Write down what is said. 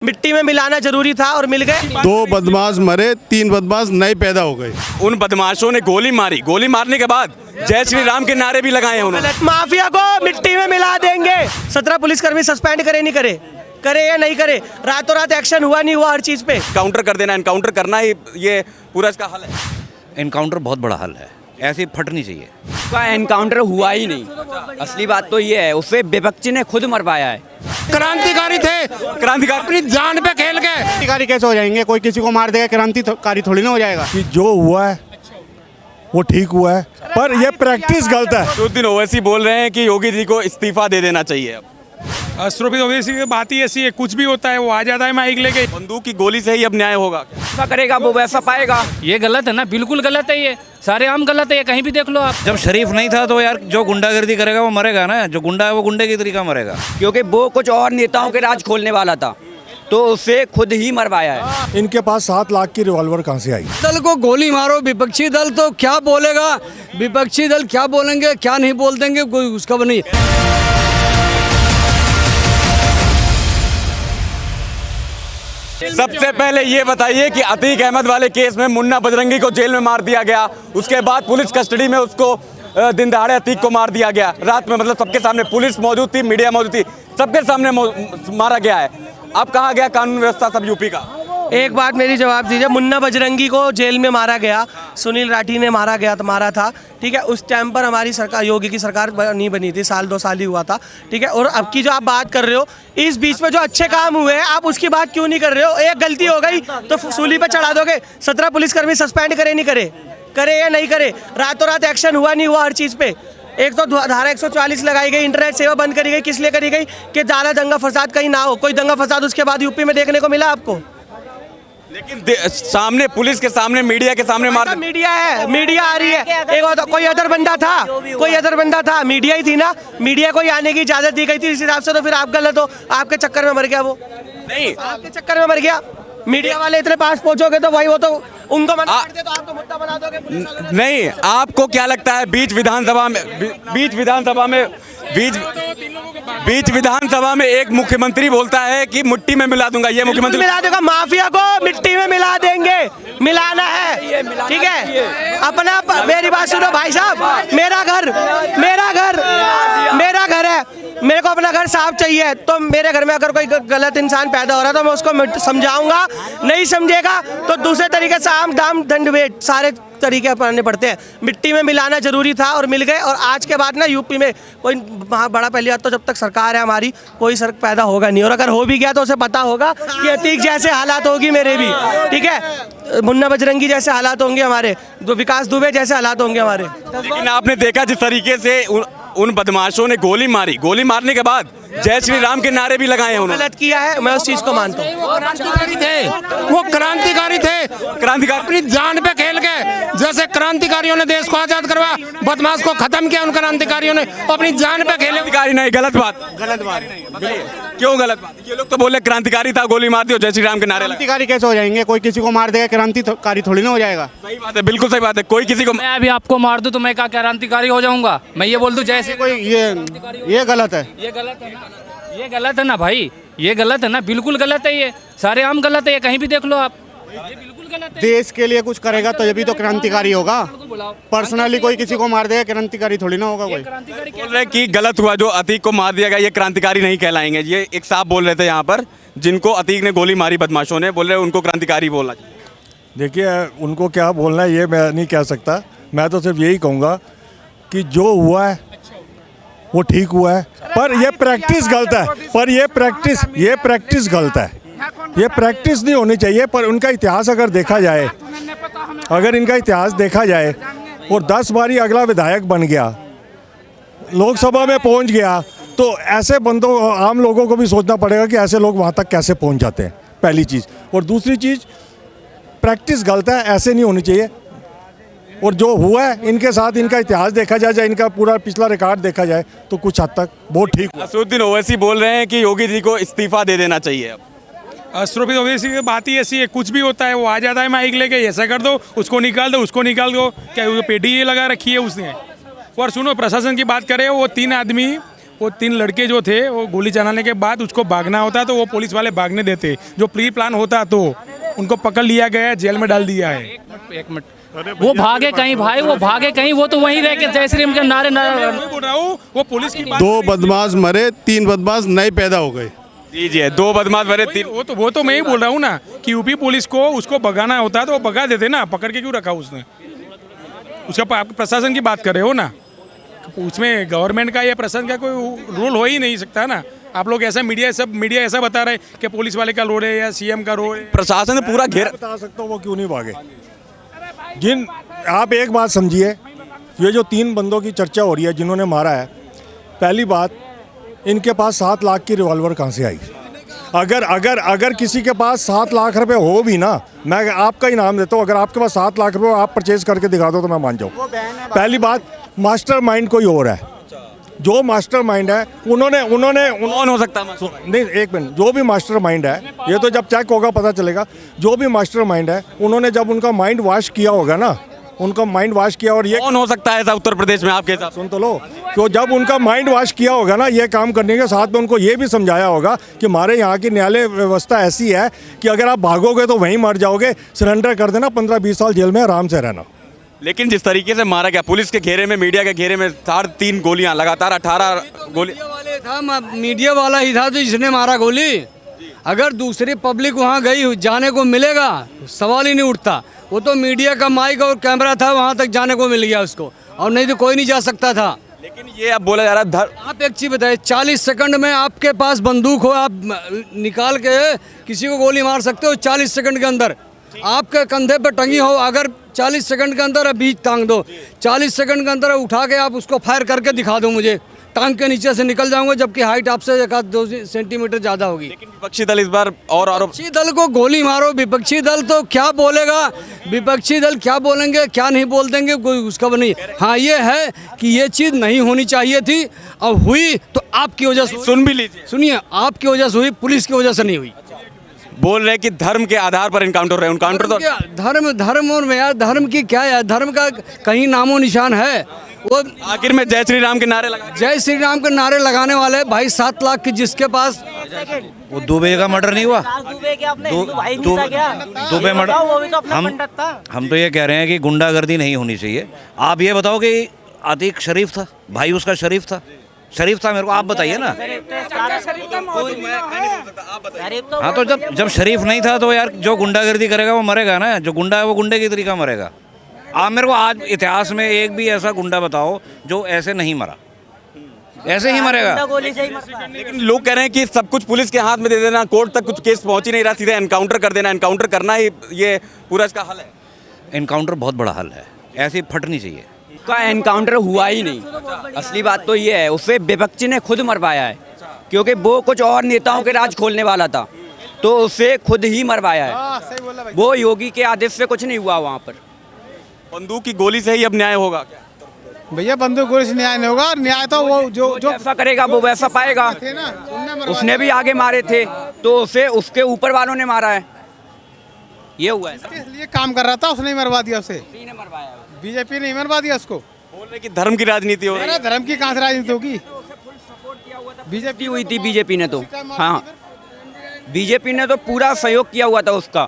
मिट्टी में मिलाना जरूरी था और मिल गए। 2 बदमाश मरे, 3 बदमाश नए पैदा हो गए। उन बदमाशों ने गोली मारी, गोली मारने के बाद जय श्री राम के नारे भी लगाए हैं उन्होंने। माफिया को मिट्टी में मिला देंगे। 17 पुलिसकर्मी सस्पेंड करे नहीं करे, करे या नहीं करे, रातों रात एक्शन हुआ नहीं हुआ हर चीज पे। काउंटर कर देना, एनकाउंटर करना ही ये पूरा इसका हल है। एनकाउंटर बहुत बड़ा हल है, ऐसे फटनी चाहिए। उसका एनकाउंटर हुआ ही नहीं। असली बात तो ये है, उसे विपक्षी ने खुद मरवाया है। क्रांतिकारी थे, क्रांतिकारी अपनी जान पे खेल गए। क्रांतिकारी कैसे हो जाएंगे? कोई किसी को मार देगा क्रांतिकारी थोड़ी ना हो जाएगा। कि जो हुआ है वो ठीक हुआ है, पर ये प्रैक्टिस गलत है। 2 दिन ओवैसी बोल रहे हैं कि योगी जी को इस्तीफा दे देना चाहिए। अब अस्ट्रोफी ओवैसी की बात ही ऐसी है, कुछ भी होता है वो आ जाता है माइक लेके। बंदूक की गोली से ही अब न्याय होगा। ऐसा करेगा वो वैसा पाएगा। ये गलत है ना, बिल्कुल गलत है। ये सारे आम गलत है, ये कहीं भी देख लो आप। जब शरीफ नहीं था तो यार जो गुंडागर्दी करेगा वो मरेगा ना, जो गुंडा है वो गुंडे की तरीका मरेगा। क्योंकि वो कुछ और नेताओं के राज खोलने वाला था, तो उसे खुद ही मरवाया है। इनके पास 7 लाख की रिवॉल्वर कहाँ से आई? दल को गोली मारो, विपक्षी दल तो क्या बोलेगा, विपक्षी दल क्या बोलेंगे क्या नहीं बोल देंगे, कोई उसका वो नहीं। सबसे पहले ये बताइए कि अतीक अहमद वाले केस में मुन्ना बजरंगी को जेल में मार दिया गया, उसके बाद पुलिस कस्टडी में उसको दिन दहाड़े अतीक को मार दिया गया। रात में मतलब सबके सामने पुलिस मौजूद थी, मीडिया मौजूद थी, सबके सामने मारा गया है। अब कहाँ गया कानून व्यवस्था सब यूपी का? एक बात मेरी जवाब दीजिए, मुन्ना बजरंगी को जेल में मारा गया, सुनील राठी ने मारा था, ठीक है। उस टाइम पर हमारी सरकार, योगी की सरकार नहीं बनी थी, 1-2 साल ही हुआ था, ठीक है। और अब की जो आप बात कर रहे हो, इस बीच में जो अच्छे काम हुए हैं आप उसकी बात क्यों नहीं कर रहे हो? एक गलती हो गई तो सूली पे चढ़ा दोगे। 17 पुलिसकर्मी सस्पेंड करे नहीं करे, करे या नहीं करे, रातों रात एक्शन हुआ नहीं हुआ हर चीज पे। एक तो धारा 144 लगाई गई, इंटरनेट सेवा बंद करी गई, किस लिए करी गई? कि ज़्यादा दंगा फसाद कहीं ना हो। कोई दंगा फसाद उसके बाद यूपी में देखने को मिला आपको? लेकिन सामने पुलिस के सामने, मीडिया के सामने मार। मीडिया है, मीडिया आ रही है। एक कोई अदर बंदा था, मीडिया ही थी ना, मीडिया को ही आने की इजाजत दी गई थी। इस हिसाब से तो फिर आप गलत हो, आपके चक्कर में मर गया वो। नहीं, आपके चक्कर में मर गया। मीडिया वाले इतने पास पहुंचोगे तो भाई वो तो उनको मना करते तो आप तो मुद्दा बना दोगे। नहीं, आपको क्या लगता है बीच विधानसभा में एक मुख्यमंत्री बोलता है कि मिट्टी में मिला दूंगा, ये मुख्यमंत्री मिला देगा। माफिया को मिट्टी में मिला देंगे, मिलाना है, ठीक है। अपना मेरी बात सुनो भाई साहब, मेरा घर है, मेरे को अपना घर साफ चाहिए, तो मेरे घर में अगर कोई गलत इंसान पैदा हो रहा है तो मैं उसको समझाऊंगा, नहीं समझेगा तो दूसरे तरीके से आम दाम दंड भेद सारे तरीके अपनाने पड़ते हैं। मिट्टी में मिलाना जरूरी था और मिल गए। और आज के बाद ना यूपी में कोई बड़ा, पहली बात तो जब तक सरकार है हमारी कोई सर पैदा होगा नहीं, और अगर हो भी गया तो उसे पता होगा कि अतीक जैसे हालात होगी मेरे भी, ठीक है। मुन्ना बजरंगी जैसे हालात होंगे हमारे, विकास दुबे जैसे हालात होंगे हमारे। लेकिन आपने देखा जिस तरीके से उन बदमाशों ने गोली मारी, गोली मारने के बाद जय श्री राम के नारे भी लगाए हैं उन्होंने। गलत किया है, मैं उस चीज को मानता हूँ। वो क्रांतिकारी थे, अपनी जान पे खेल गए। जैसे क्रांतिकारियों ने देश को आजाद करवा, बदमाश को खत्म किया, उन क्रांतिकारियों ने अपनी जान पे खेले। क्रांतिकारी नहीं, गलत बात। क्यों गलत बात? ये लोग तो बोले क्रांतिकारी था, गोली मार दियो, जय श्री राम के नारे। क्रांतिकारी कैसे हो जाएंगे? कोई किसी को मार देगा क्रांतिकारी थोड़ी ना हो जाएगा। सही बात है, बिल्कुल सही बात है। कोई किसी को, मैं अभी आपको मार दूं तो मैं क्या क्रांतिकारी हो जाऊंगा? मैं ये बोल दूं जैसे कोई ये गलत है। ये गलत है ना, ये गलत है ना भाई, ये गलत है ना, बिल्कुल गलत है। ये सारे आम गलत है, ये कहीं भी देख लो आप, ये बिल्कुल गलत है। देश के लिए कुछ करेगा तो ये भी तो क्रांतिकारी होगा। पर्सनली कोई किसी को मार देगा क्रांतिकारी थोड़ी ना होगा कोई। बोल रहे कि गलत हुआ, जो अतीक को मार दिया गया, ये क्रांतिकारी नहीं कहलाएंगे। ये एक साहब बोल रहे थे यहाँ पर, जिनको अतीक ने गोली मारी बदमाशों ने, बोल रहे उनको क्रांतिकारी बोलना चाहिए। देखिए, उनको क्या बोलना है ये मैं नहीं कह सकता। मैं तो सिर्फ यही कहूँगा कि जो हुआ है वो ठीक हुआ है, पर ये प्रैक्टिस गलत है। ये प्रैक्टिस गलत है, ये प्रैक्टिस नहीं होनी चाहिए। पर उनका इतिहास अगर देखा जाए, और 10 बारी अगला विधायक बन गया, लोकसभा में पहुंच गया, तो ऐसे बंदों, आम लोगों को भी सोचना पड़ेगा कि ऐसे लोग वहां तक कैसे पहुंच जाते हैं, पहली चीज़। और दूसरी चीज़, प्रैक्टिस गलत है, ऐसे नहीं होनी चाहिए। और जो हुआ है इनके साथ, इनका इतिहास देखा जाए, इनका पूरा पिछला रिकॉर्ड देखा जाए, तो कुछ हद तक बहुत ठीक हुआ। असदुद्दीन ओवैसी बोल रहे हैं कि योगी जी को इस्तीफा दे देना चाहिए। अब अस्ट्रोफी ओवैसी की बात ही ऐसी है, कुछ भी होता है वो आ जाता है माइक लेके, ऐसा कर दो, उसको निकाल दो। क्या पेटी ये लगा रखी है उसने? और सुनो, प्रशासन की बात करें, वो 3 आदमी वो 3 लड़के जो थे वो गोली चलाने के बाद उसको भागना होता तो वो पुलिस वाले भागने देते, जो प्री प्लान होता तो उनको पकड़ लिया गया, जेल में डाल दिया है। एक मिनट, वो भागे कहीं भाई, वो भागे कहीं, वो तो वहीं रह के जय श्री राम के नारे बोल रहा हूँ, वो पुलिस की बात 2 बदमाश मरे, 3 बदमाश नए पैदा हो गए। जी जी, 2 बदमाश मरे, 3 वो तो मैं ही बोल रहा हूँ ना कि यूपी पुलिस को उसको भगाना होता तो वो भगा देते ना, पकड़ के क्यों रखा उसने? उसका आप प्रशासन की बात कर रहे हो ना, उसमें गवर्नमेंट का या प्रशासन का कोई रोल हो ही नहीं सकता ना। आप लोग ऐसा मीडिया ऐसा बता रहे कि पुलिस वाले का रोल है या सीएम का रोल है। प्रशासन ने पूरा घेरा। बता सकता हूँ वो क्यों नहीं भागे। आप एक बात समझिए, ये जो 3 बंदों की चर्चा हो रही है जिन्होंने मारा है, पहली बात, इनके पास 7 लाख की रिवॉल्वर कहाँ से आई? अगर किसी के पास 7 लाख रुपए हो भी ना, मैं आपका ही नाम देता हूँ, अगर आपके पास 7 लाख रुपए आप परचेज करके दिखा दो तो मैं मान जाऊँ। पहली बात, मास्टरमाइंड कोई और है। जो मास्टरमाइंड है उन्होंने कौन हो सकता है? नहीं, एक मिनट, जो भी मास्टरमाइंड है, ये तो जब चेक होगा पता चलेगा। जो भी मास्टरमाइंड है, उन्होंने जब उनका माइंड वॉश किया होगा ना, उनका माइंड वॉश किया, और ये कौन हो सकता है ऐसा उत्तर प्रदेश में आपके हिसाब? सुन तो लो, तो जब उनका माइंड वॉश किया होगा ना ये काम करने के साथ में, उनको ये भी समझाया होगा कि हमारे यहाँ की न्यायालय व्यवस्था ऐसी है कि अगर आप भागोगे तो वहीं मर जाओगे, सरेंडर कर देना, 15-20 साल जेल में आराम से रहना। लेकिन जिस तरीके से मारा गया, पुलिस के घेरे में, मीडिया के घेरे में 3.5 गोलियां लगातार, 18 गोली। मीडिया वाला ही था तो जिसने मारा गोली। अगर दूसरी पब्लिक वहाँ गई जाने को मिलेगा, सवाल ही नहीं उठता। वो तो मीडिया का माइक और कैमरा था, वहाँ तक जाने को मिल गया उसको, और नहीं तो कोई नहीं जा सकता था। लेकिन ये अब बोला जा रहा है, आप एक चीज़ बताइए, 40 सेकंड में आपके पास बंदूक हो, आप निकाल के किसी को गोली मार सकते हो 40 सेकंड के अंदर। आपके कंधे पे टंगी हो, अगर 40 सेकंड के अंदर बीच टांग दो, 40 सेकंड के अंदर उठा के आप उसको फायर करके दिखा दो मुझे, टांग के नीचे से निकल जाऊंगा, जबकि हाइट आपसे 1-2 सेंटीमीटर ज़्यादा होगी। लेकिन विपक्षी दल इस बार और विपक्षी दल को गोली मारो, विपक्षी दल तो क्या बोलेगा, विपक्षी दल क्या बोलेंगे क्या नहीं बोल देंगे, कोई उसका नहीं। हाँ, ये है कि ये चीज़ नहीं होनी चाहिए थी, अब हुई तो आपकी वजह से। सुन भी लीजिए, सुनिए, आपकी वजह से हुई, पुलिस की वजह से नहीं हुई। बोल रहे कि धर्म के आधार पर इनकाउंटर है, इनकाउंटर तो धर्म और यार, धर्म की क्या है, धर्म का कहीं नामो निशान है? वो आखिर में जय श्री राम के नारे लगा, जय श्री राम के नारे लगाने वाले भाई 7 लाख की जिसके पास। वो दुबे का मर्डर नहीं हुआ, दुबे मर्डर। हम तो ये कह रहे हैं कि गुंडागर्दी नहीं होनी चाहिए। आप ये बताओ कि आतिक शरीफ था, भाई उसका शरीफ था, मेरे को आप बताइए ना। हाँ, तो जब शरीफ नहीं था तो यार जो गुंडागर्दी करेगा वो मरेगा ना, जो गुंडा है वो गुंडे की तरीका मरेगा। आप मेरे को आज इतिहास में एक भी ऐसा गुंडा बताओ जो ऐसे नहीं मरा, ऐसे ही मरेगा। लेकिन लोग कह रहे हैं कि सब कुछ पुलिस के हाथ में दे देना, कोर्ट तक कुछ केस पहुंच ही नहीं रहा, सीधे एनकाउंटर कर देना, एनकाउंटर करना ही ये पूरा इसका हल है। एनकाउंटर बहुत बड़ा हल है, ऐसी फटनी चाहिए। का एनकाउंटर हुआ ही नहीं। असली बात तो ये है, उसे विपक्षी ने खुद मरवाया है, क्योंकि वो कुछ और नेताओं के राज खोलने वाला था, तो उसे खुद ही मरवाया है। वो योगी के आदेश से कुछ नहीं हुआ वहाँ पर। बंदूक की गोली से ही अब न्याय होगा क्या? भैया, बंदूक गोली से न्याय नहीं होगा, न्याय तो वो जो ऐसा करेगा वो वैसा पाएगा। उसने भी आगे मारे थे तो उसे उसके ऊपर वालों ने मारा है, ये हुआ है। इसलिए काम कर रहा था, उसने मरवा दिया, उसे बीजेपी ने मरवा दिया उसको। बोल रहे कि धर्म की राजनीति हो रही है। धर्म की कहाँ से राजनीति होगी? बीजेपी हुई थी, बीजेपी ने तो, हाँ, बीजेपी ने तो पूरा सहयोग किया हुआ था उसका।